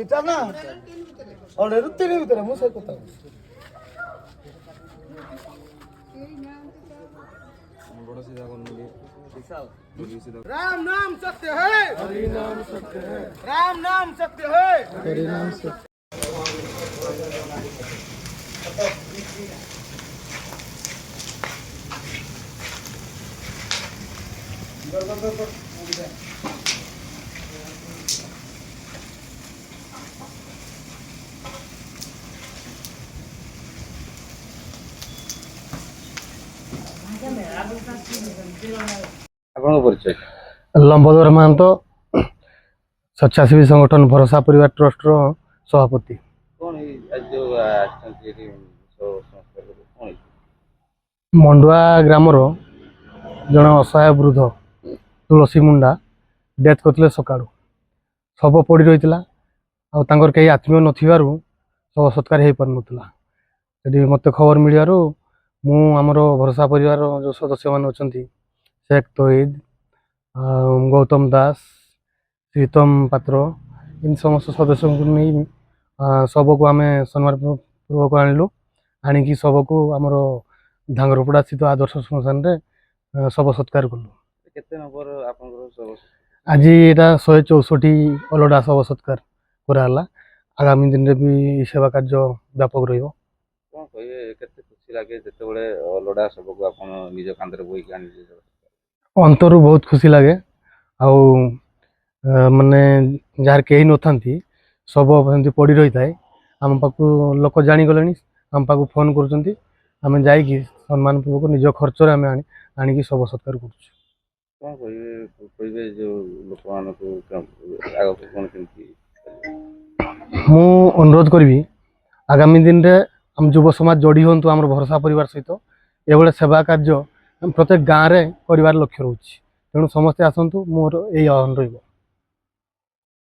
ଦୁଇଟା ନା ଅଢ଼େଇରୁ ତିନି ଭିତରେ ମୁଁ ସେ କଥା राम नाम सत्य है, हरि नाम सत्य है, राम नाम सत्य है, हरि नाम सत्य। लंबोदर महंतो स्वेच्छासेवी संगठन भरोसा परिवार ट्रस्ट सभापति। मंडुआ ग्रामर जन असहाय वृद्ध तुलसी मुंडा डेथ करते सका शव पड़ रही आर कई आत्मीय नथिबार शव सत्कार हो पार ना मत खबर मिलवर मु आमर भरोसा परिवार जो सदस्य मान अच्छा शेख तोहिद गौतम दास प्रीतम पात्र इन समस्त सदस्य को नहीं शव को आम सम्मान पूर्वक आणलु आणिकी शव को आमर धांगरपड़ा स्थित आदर्श श्मशान रे शव सत्कार कलु। आज यहाँ 164 अलड़ा शव सत्कार कराला आगामी दिन में भी सेवा कार्य व्यापक रहिबो। अंतर बहुत खुशी लगे माने जार कहीं न था सब पड़ रही थाए आम पाक लोक जागले आम पाक फोन करें जाकि सम्मान पूर्वक निज खर्च आनिकी शव सत्कार कर। मु अनुरोध करी आगामी दिन में आम युव समाज जोड़ी हूँ आम भरोसा परिवार सहित ये सेवा कार्य प्रत्येक गाँव में कर लक्ष्य रोचे तेणु समस्ते आसतु मोर यही आह्वान रही।